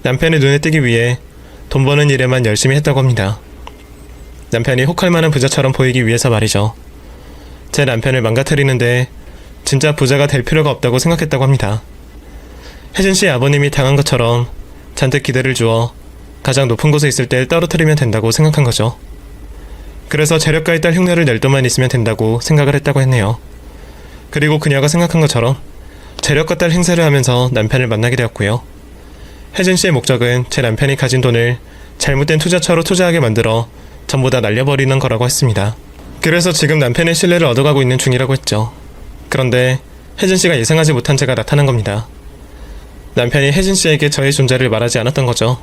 남편의 눈에 띄기 위해 돈 버는 일에만 열심히 했다고 합니다. 남편이 혹할 만한 부자처럼 보이기 위해서 말이죠. 제 남편을 망가뜨리는데 진짜 부자가 될 필요가 없다고 생각했다고 합니다. 혜진 씨의 아버님이 당한 것처럼 잔뜩 기대를 주어 가장 높은 곳에 있을 때 떨어뜨리면 된다고 생각한 거죠. 그래서 재력가의 딸 흉내를 낼 돈만 있으면 된다고 생각을 했다고 했네요. 그리고 그녀가 생각한 것처럼 재력가 딸 행세를 하면서 남편을 만나게 되었고요. 혜진 씨의 목적은 제 남편이 가진 돈을 잘못된 투자처로 투자하게 만들어 전부 다 날려버리는 거라고 했습니다. 그래서 지금 남편의 신뢰를 얻어가고 있는 중이라고 했죠. 그런데 혜진 씨가 예상하지 못한 제가 나타난 겁니다. 남편이 혜진 씨에게 저의 존재를 말하지 않았던 거죠.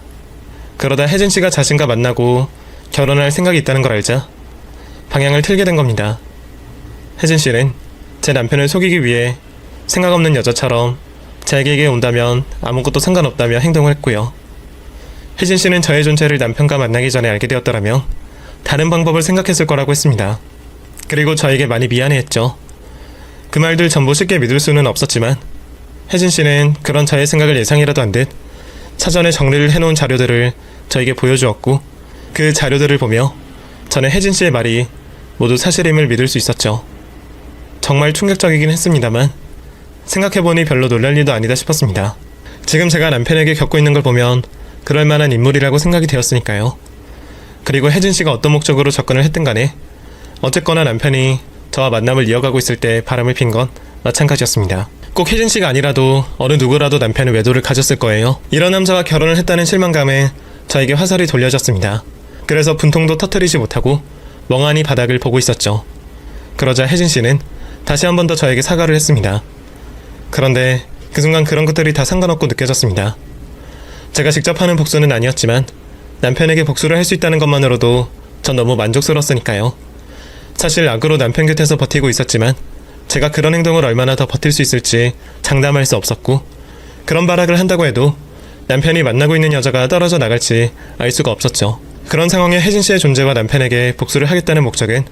그러다 혜진 씨가 자신과 만나고 결혼할 생각이 있다는 걸 알자 방향을 틀게 된 겁니다. 혜진 씨는 제 남편을 속이기 위해 생각 없는 여자처럼 자기에게 온다면 아무것도 상관없다며 행동을 했고요. 혜진 씨는 저의 존재를 남편과 만나기 전에 알게 되었더라면 다른 방법을 생각했을 거라고 했습니다. 그리고 저에게 많이 미안해했죠. 그 말들 전부 쉽게 믿을 수는 없었지만 혜진 씨는 그런 저의 생각을 예상이라도 한 듯 사전에 정리를 해놓은 자료들을 저에게 보여주었고 그 자료들을 보며 저는 혜진 씨의 말이 모두 사실임을 믿을 수 있었죠. 정말 충격적이긴 했습니다만 생각해보니 별로 놀랄 일도 아니다 싶었습니다. 지금 제가 남편에게 겪고 있는 걸 보면 그럴 만한 인물이라고 생각이 되었으니까요. 그리고 혜진 씨가 어떤 목적으로 접근을 했든 간에 어쨌거나 남편이 저와 만남을 이어가고 있을 때 바람을 핀 건 마찬가지였습니다. 꼭 혜진 씨가 아니라도 어느 누구라도 남편은 외도를 가졌을 거예요. 이런 남자와 결혼을 했다는 실망감에 저에게 화살이 돌려졌습니다. 그래서 분통도 터뜨리지 못하고 멍하니 바닥을 보고 있었죠. 그러자 혜진 씨는 다시 한 번 더 저에게 사과를 했습니다. 그런데 그 순간 그런 것들이 다 상관없고 느껴졌습니다. 제가 직접 하는 복수는 아니었지만 남편에게 복수를 할 수 있다는 것만으로도 전 너무 만족스러웠으니까요. 사실 악으로 남편 곁에서 버티고 있었지만 제가 그런 행동을 얼마나 더 버틸 수 있을지 장담할 수 없었고 그런 발악을 한다고 해도 남편이 만나고 있는 여자가 떨어져 나갈지 알 수가 없었죠. 그런 상황에 혜진 씨의 존재와 남편에게 복수를 하겠다는 목적은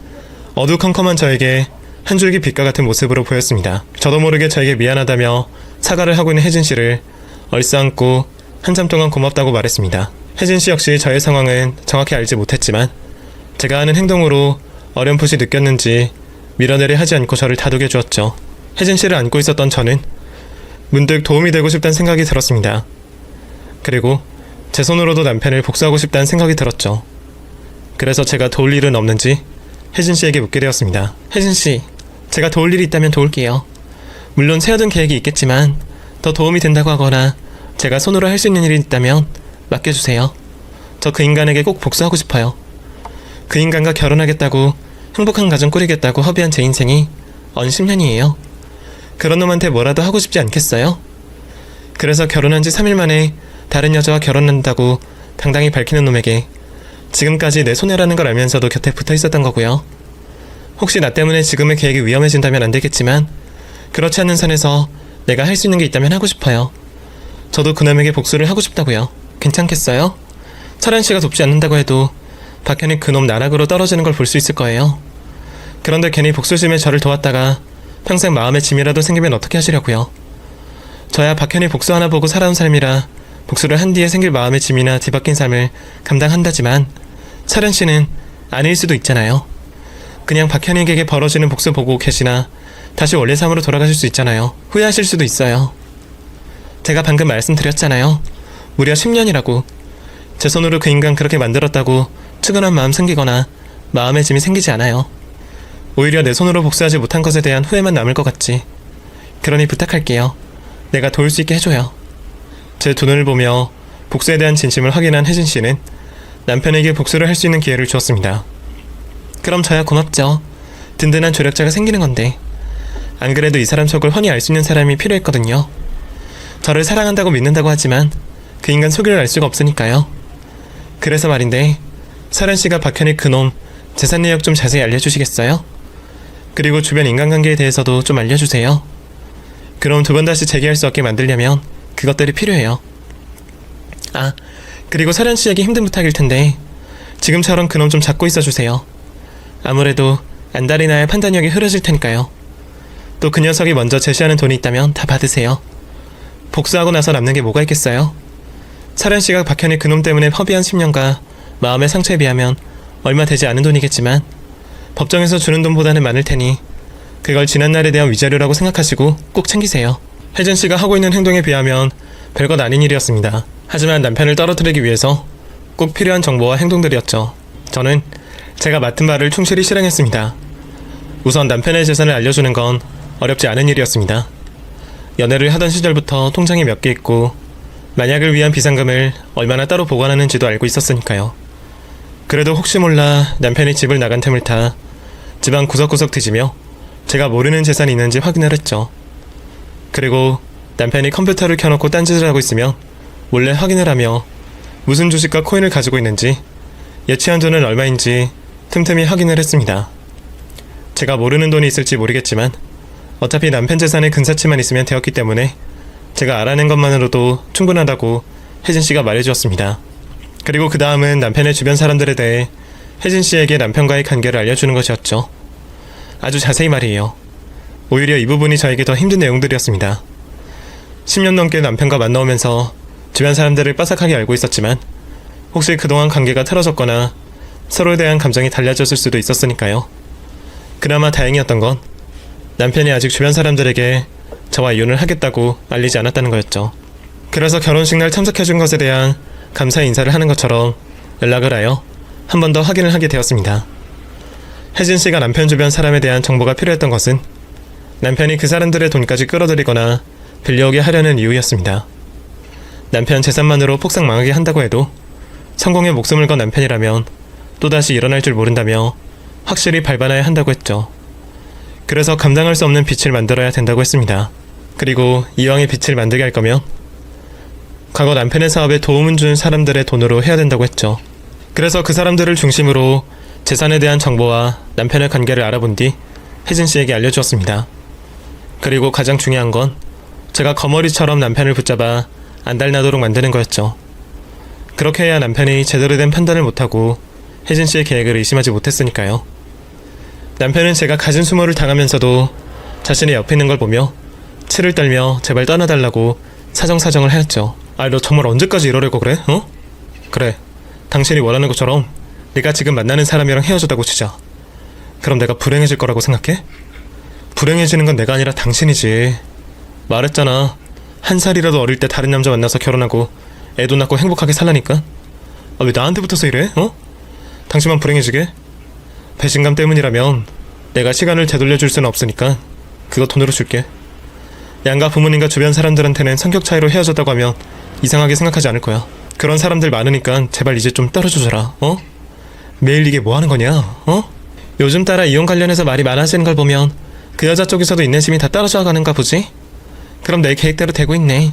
어두컴컴한 저에게 한 줄기 빛과 같은 모습으로 보였습니다. 저도 모르게 저에게 미안하다며 사과를 하고 있는 혜진 씨를 얼싸안고 한참 동안 고맙다고 말했습니다. 혜진 씨 역시 저의 상황은 정확히 알지 못했지만 제가 하는 행동으로 어렴풋이 느꼈는지 밀어내려 하지 않고 저를 다독여 주었죠. 혜진 씨를 안고 있었던 저는 문득 도움이 되고 싶다는 생각이 들었습니다. 그리고 제 손으로도 남편을 복수하고 싶다는 생각이 들었죠. 그래서 제가 도울 일은 없는지 혜진 씨에게 묻게 되었습니다. 혜진 씨, 제가 도울 일이 있다면 도울게요. 물론 세워둔 계획이 있겠지만 더 도움이 된다고 하거나 제가 손으로 할 수 있는 일이 있다면 맡겨주세요. 저 그 인간에게 꼭 복수하고 싶어요. 그 인간과 결혼하겠다고 행복한 가정 꾸리겠다고 허비한 제 인생이 언 10년이에요. 그런 놈한테 뭐라도 하고 싶지 않겠어요? 그래서 결혼한 지 3일 만에 다른 여자와 결혼한다고 당당히 밝히는 놈에게 지금까지 내 손해라는 걸 알면서도 곁에 붙어 있었던 거고요. 혹시 나 때문에 지금의 계획이 위험해진다면 안 되겠지만 그렇지 않는 선에서 내가 할 수 있는 게 있다면 하고 싶어요. 저도 그놈에게 복수를 하고 싶다고요. 괜찮겠어요? 철현 씨가 돕지 않는다고 해도 박현이 그놈 나락으로 떨어지는 걸 볼 수 있을 거예요. 그런데 괜히 복수심에 저를 도왔다가 평생 마음의 짐이라도 생기면 어떻게 하시려고요? 저야 박현이 복수 하나 보고 살아온 삶이라 복수를 한 뒤에 생길 마음의 짐이나 뒤바뀐 삶을 감당한다지만 철현 씨는 아닐 수도 있잖아요. 그냥 박현익에게 벌어지는 복수 보고 계시나 다시 원래 삶으로 돌아가실 수 있잖아요. 후회하실 수도 있어요. 제가 방금 말씀드렸잖아요. 무려 10년이라고. 제 손으로 그 인간 그렇게 만들었다고 측은한 마음 생기거나 마음의 짐이 생기지 않아요. 오히려 내 손으로 복수하지 못한 것에 대한 후회만 남을 것 같지. 그러니 부탁할게요. 내가 도울 수 있게 해줘요. 제 두 눈을 보며 복수에 대한 진심을 확인한 혜진 씨는 남편에게 복수를 할 수 있는 기회를 주었습니다. 그럼 저야 고맙죠. 든든한 조력자가 생기는 건데. 안 그래도 이 사람 속을 훤히 알 수 있는 사람이 필요했거든요. 저를 사랑한다고 믿는다고 하지만 그 인간 속을 알 수가 없으니까요. 그래서 말인데 설현 씨가 박현이 그놈 재산 내역 좀 자세히 알려주시겠어요? 그리고 주변 인간관계에 대해서도 좀 알려주세요. 그럼 두 번 다시 재기할 수 없게 만들려면 그것들이 필요해요. 아, 그리고 설현 씨에게 힘든 부탁일 텐데 지금처럼 그놈 좀 잡고 있어주세요. 아무래도 안달이 나야 판단력이 흐려질 테니까요. 또 그 녀석이 먼저 제시하는 돈이 있다면 다 받으세요. 복수하고 나서 남는 게 뭐가 있겠어요? 설현 씨가 박현이 그놈 때문에 허비한 10년과 마음의 상처에 비하면 얼마 되지 않은 돈이겠지만 법정에서 주는 돈보다는 많을 테니 그걸 지난날에 대한 위자료라고 생각하시고 꼭 챙기세요. 혜진 씨가 하고 있는 행동에 비하면 별것 아닌 일이었습니다. 하지만 남편을 떨어뜨리기 위해서 꼭 필요한 정보와 행동들이었죠. 저는 제가 맡은 바를 충실히 실행했습니다. 우선 남편의 재산을 알려주는 건 어렵지 않은 일이었습니다. 연애를 하던 시절부터 통장에 몇 개 있고 만약을 위한 비상금을 얼마나 따로 보관하는지도 알고 있었으니까요. 그래도 혹시 몰라 남편이 집을 나간 틈을 타 집안 구석구석 뒤지며 제가 모르는 재산이 있는지 확인을 했죠. 그리고 남편이 컴퓨터를 켜놓고 딴짓을 하고 있으면 몰래 확인을 하며 무슨 주식과 코인을 가지고 있는지 예치한 돈은 얼마인지 틈틈이 확인을 했습니다. 제가 모르는 돈이 있을지 모르겠지만 어차피 남편 재산의 근사치만 있으면 되었기 때문에 제가 알아낸 것만으로도 충분하다고 혜진 씨가 말해주었습니다. 그리고 그 다음은 남편의 주변 사람들에 대해 혜진 씨에게 남편과의 관계를 알려주는 것이었죠. 아주 자세히 말이에요. 오히려 이 부분이 저에게 더 힘든 내용들이었습니다. 10년 넘게 남편과 만나오면서 주변 사람들을 빠삭하게 알고 있었지만 혹시 그동안 관계가 틀어졌거나 서로에 대한 감정이 달라졌을 수도 있었으니까요. 그나마 다행이었던 건 남편이 아직 주변 사람들에게 저와 이혼을 하겠다고 알리지 않았다는 거였죠. 그래서 결혼식 날 참석해준 것에 대한 감사의 인사를 하는 것처럼 연락을 하여 한 번 더 확인을 하게 되었습니다. 혜진 씨가 남편 주변 사람에 대한 정보가 필요했던 것은 남편이 그 사람들의 돈까지 끌어들이거나 빌려오게 하려는 이유였습니다. 남편 재산만으로 폭삭 망하게 한다고 해도 성공에 목숨을 건 남편이라면 또다시 일어날 줄 모른다며 확실히 밟아놔야 한다고 했죠. 그래서 감당할 수 없는 빚을 만들어야 된다고 했습니다. 그리고 이왕에 빚을 만들게 할 거면 과거 남편의 사업에 도움을 준 사람들의 돈으로 해야 된다고 했죠. 그래서 그 사람들을 중심으로 재산에 대한 정보와 남편의 관계를 알아본 뒤 혜진 씨에게 알려주었습니다. 그리고 가장 중요한 건 제가 거머리처럼 남편을 붙잡아 안달나도록 만드는 거였죠. 그렇게 해야 남편이 제대로 된 판단을 못하고 혜진 씨의 계획을 의심하지 못했으니까요. 남편은 제가 가진 수모를 당하면서도 자신의 옆에 있는 걸 보며 치를 떨며 제발 떠나달라고 사정사정을 하였죠. 아이, 너 정말 언제까지 이러려고 그래? 어? 그래, 당신이 원하는 것처럼 네가 지금 만나는 사람이랑 헤어졌다고 치자. 그럼 내가 불행해질 거라고 생각해? 불행해지는 건 내가 아니라 당신이지. 말했잖아. 한 살이라도 어릴 때 다른 남자 만나서 결혼하고 애도 낳고 행복하게 살라니까. 아, 왜 나한테 붙어서 이래? 어? 당신만 불행해지게? 배신감 때문이라면 내가 시간을 되돌려줄 수는 없으니까 그거 돈으로 줄게. 양가 부모님과 주변 사람들한테는 성격 차이로 헤어졌다고 하면 이상하게 생각하지 않을 거야. 그런 사람들 많으니까 제발 이제 좀 떨어져줘라. 어? 매일 이게 뭐 하는 거냐? 어? 요즘 따라 이혼 관련해서 말이 많아지는 걸 보면 그 여자 쪽에서도 인내심이 다 떨어져 가는가 보지? 그럼 내 계획대로 되고 있네.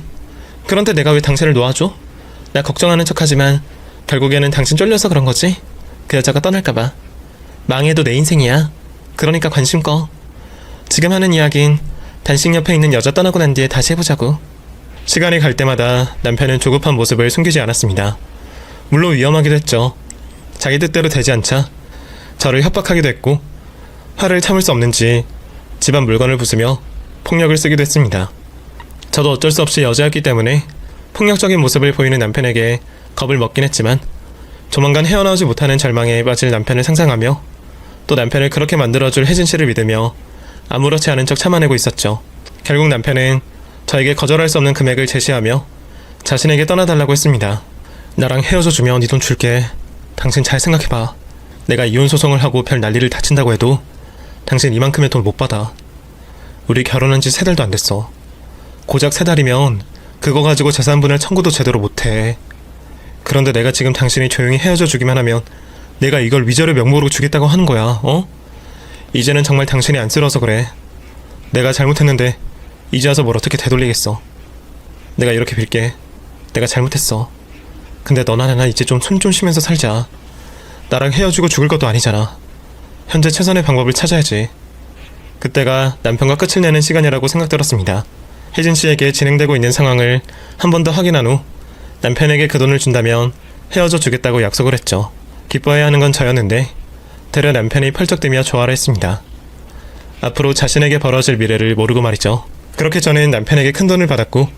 그런데 내가 왜 당신을 놓아줘? 나 걱정하는 척하지만 결국에는 당신 쫄려서 그런 거지? 그 여자가 떠날까봐. 망해도 내 인생이야. 그러니까 관심 꺼. 지금 하는 이야긴 단식 옆에 있는 여자 떠나고 난 뒤에 다시 해보자고. 시간이 갈 때마다 남편은 조급한 모습을 숨기지 않았습니다. 물론 위험하기도 했죠. 자기 뜻대로 되지 않자 저를 협박하기도 했고, 화를 참을 수 없는지 집안 물건을 부수며 폭력을 쓰기도 했습니다. 저도 어쩔 수 없이 여자였기 때문에 폭력적인 모습을 보이는 남편에게 겁을 먹긴 했지만, 조만간 헤어나오지 못하는 절망에 빠질 남편을 상상하며 또 남편을 그렇게 만들어줄 혜진 씨를 믿으며 아무렇지 않은 척 참아내고 있었죠. 결국 남편은 저에게 거절할 수 없는 금액을 제시하며 자신에게 떠나달라고 했습니다. 나랑 헤어져 주면 네 돈 줄게. 당신 잘 생각해봐. 내가 이혼 소송을 하고 별 난리를 다친다고 해도 당신 이만큼의 돈 못 받아. 우리 결혼한 지 3달도 안 됐어. 고작 3달이면 그거 가지고 재산분할 청구도 제대로 못해. 그런데 내가 지금 당신이 조용히 헤어져 주기만 하면 내가 이걸 위자료 명목으로 주겠다고 하는 거야. 어? 이제는 정말 당신이 안쓰러워서 그래. 내가 잘못했는데 이제 와서 뭘 어떻게 되돌리겠어. 내가 이렇게 빌게. 내가 잘못했어. 근데 너나 나나 이제 좀 손 좀 쉬면서 살자. 나랑 헤어지고 죽을 것도 아니잖아. 현재 최선의 방법을 찾아야지. 그때가 남편과 끝을 내는 시간이라고 생각들었습니다. 혜진 씨에게 진행되고 있는 상황을 한 번 더 확인한 후 남편에게 그 돈을 준다면 헤어져 주겠다고 약속을 했죠. 기뻐해야 하는 건 저였는데 되려 남편이 펄쩍대며 좋아를 했습니다. 앞으로 자신에게 벌어질 미래를 모르고 말이죠. 그렇게 저는 남편에게 큰 돈을 받았고,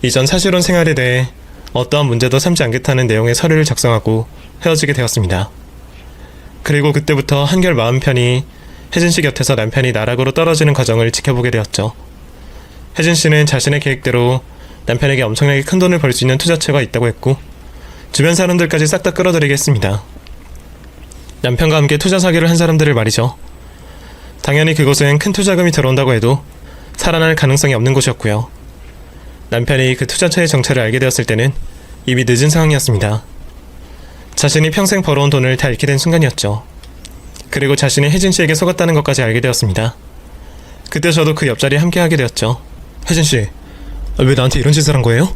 이전 사실혼 생활에 대해 어떠한 문제도 삼지 않겠다는 내용의 서류를 작성하고 헤어지게 되었습니다. 그리고 그때부터 한결 마음 편히 혜진 씨 곁에서 남편이 나락으로 떨어지는 과정을 지켜보게 되었죠. 혜진 씨는 자신의 계획대로 남편에게 엄청나게 큰 돈을 벌 수 있는 투자처가 있다고 했고, 주변 사람들까지 싹 다 끌어들이겠습니다. 남편과 함께 투자 사기를 한 사람들을 말이죠. 당연히 그곳엔 큰 투자금이 들어온다고 해도 살아날 가능성이 없는 곳이었고요. 남편이 그 투자처의 정체를 알게 되었을 때는 이미 늦은 상황이었습니다. 자신이 평생 벌어온 돈을 다 잃게 된 순간이었죠. 그리고 자신이 혜진 씨에게 속았다는 것까지 알게 되었습니다. 그때 저도 그 옆자리에 함께 하게 되었죠. 혜진 씨, 왜 나한테 이런 짓을 한 거예요?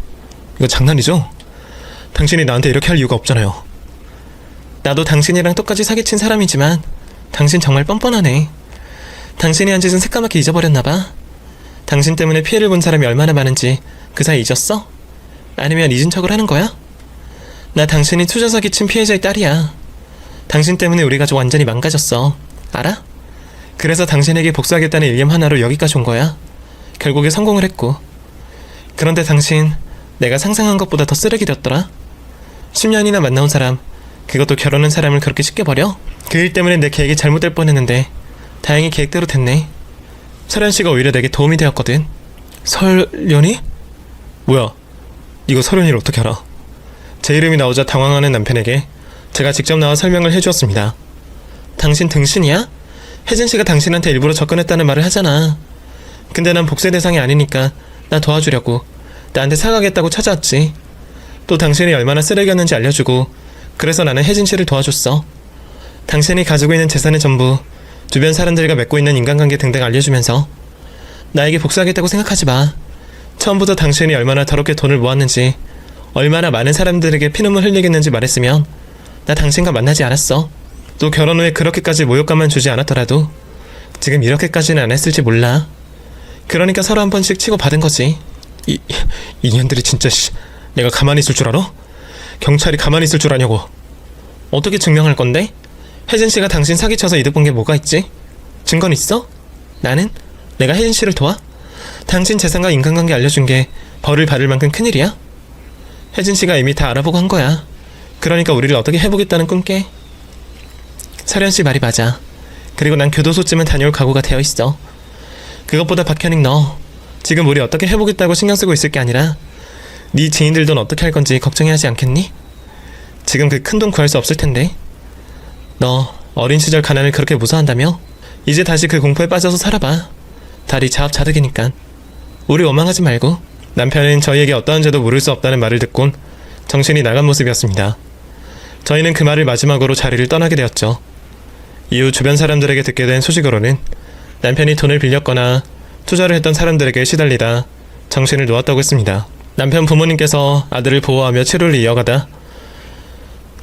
이거 장난이죠? 당신이 나한테 이렇게 할 이유가 없잖아요. 나도 당신이랑 똑같이 사기친 사람이지만 당신 정말 뻔뻔하네. 당신이 한 짓은 새까맣게 잊어버렸나봐. 당신 때문에 피해를 본 사람이 얼마나 많은지 그 사이 잊었어? 아니면 잊은 척을 하는 거야? 나 당신이 투자 사기친 피해자의 딸이야. 당신 때문에 우리 가족 완전히 망가졌어. 알아? 그래서 당신에게 복수하겠다는 일념 하나로 여기까지 온 거야. 결국에 성공을 했고. 그런데 당신, 내가 상상한 것보다 더 쓰레기였더라. 10년이나 만나온 사람, 그것도 결혼한 사람을 그렇게 쉽게 버려? 그 일 때문에 내 계획이 잘못될 뻔했는데 다행히 계획대로 됐네. 설현씨가 오히려 내게 도움이 되었거든. 설련이? 뭐야, 이거 설현이를 어떻게 알아? 제 이름이 나오자 당황하는 남편에게 제가 직접 나와 설명을 해주었습니다. 당신 등신이야? 혜진씨가 당신한테 일부러 접근했다는 말을 하잖아. 근데 난 복수의 대상이 아니니까 나 도와주려고 나한테 사과하겠다고 찾아왔지. 또 당신이 얼마나 쓰레기였는지 알려주고, 그래서 나는 혜진씨를 도와줬어. 당신이 가지고 있는 재산의 전부, 주변 사람들과 맺고 있는 인간관계 등등 알려주면서 나에게 복수하겠다고 생각하지 마. 처음부터 당신이 얼마나 더럽게 돈을 모았는지, 얼마나 많은 사람들에게 피눈물 흘리겠는지 말했으면 나 당신과 만나지 않았어. 또 결혼 후에 그렇게까지 모욕감만 주지 않았더라도 지금 이렇게까지는 안 했을지 몰라. 그러니까 서로 한 번씩 치고 받은 거지. 인연들이 진짜 내가 가만히 있을 줄 알아? 경찰이 가만히 있을 줄 아냐고. 어떻게 증명할 건데? 혜진씨가 당신 사기쳐서 이득 본 게 뭐가 있지? 증거는 있어? 나는? 내가 혜진씨를 도와? 당신 재산과 인간관계 알려준 게 벌을 받을 만큼 큰일이야? 혜진 씨가 이미 다 알아보고 한 거야. 그러니까 우리를 어떻게 해보겠다는 꿈깨. 설현 씨 말이 맞아. 그리고 난 교도소쯤은 다녀올 각오가 되어 있어. 그것보다 박현익 너 지금 우리 어떻게 해보겠다고 신경 쓰고 있을 게 아니라 네 지인들 돈 어떻게 할 건지 걱정해야지 않겠니? 지금 그 큰 돈 구할 수 없을 텐데. 너 어린 시절 가난을 그렇게 무서워한다며? 이제 다시 그 공포에 빠져서 살아봐. 다리 자업자득이니까. 우리 원망하지 말고. 남편은 저희에게 어떠한 죄도 물을 수 없다는 말을 듣곤 정신이 나간 모습이었습니다. 저희는 그 말을 마지막으로 자리를 떠나게 되었죠. 이후 주변 사람들에게 듣게 된 소식으로는 남편이 돈을 빌렸거나 투자를 했던 사람들에게 시달리다 정신을 놓았다고 했습니다. 남편 부모님께서 아들을 보호하며 치료를 이어가다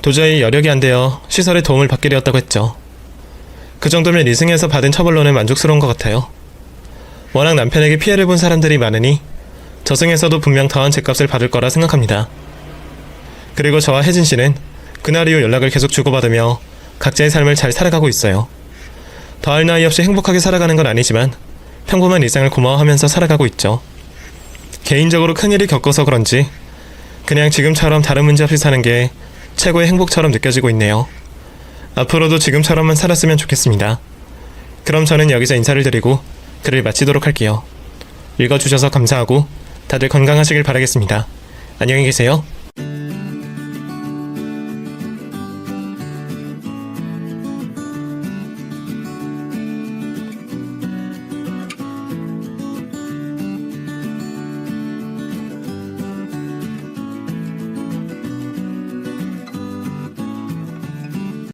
도저히 여력이 안 되어 시설의 도움을 받게 되었다고 했죠. 그 정도면 이승에서 받은 처벌로는 만족스러운 것 같아요. 워낙 남편에게 피해를 본 사람들이 많으니 저승에서도 분명 더한 죗값을 받을 거라 생각합니다. 그리고 저와 혜진 씨는 그날 이후 연락을 계속 주고받으며 각자의 삶을 잘 살아가고 있어요. 더할 나위 없이 행복하게 살아가는 건 아니지만 평범한 일상을 고마워하면서 살아가고 있죠. 개인적으로 큰일을 겪어서 그런지 그냥 지금처럼 다른 문제 없이 사는 게 최고의 행복처럼 느껴지고 있네요. 앞으로도 지금처럼만 살았으면 좋겠습니다. 그럼 저는 여기서 인사를 드리고 글을 마치도록 할게요. 읽어주셔서 감사하고 다들 건강하시길 바라겠습니다. 안녕히 계세요.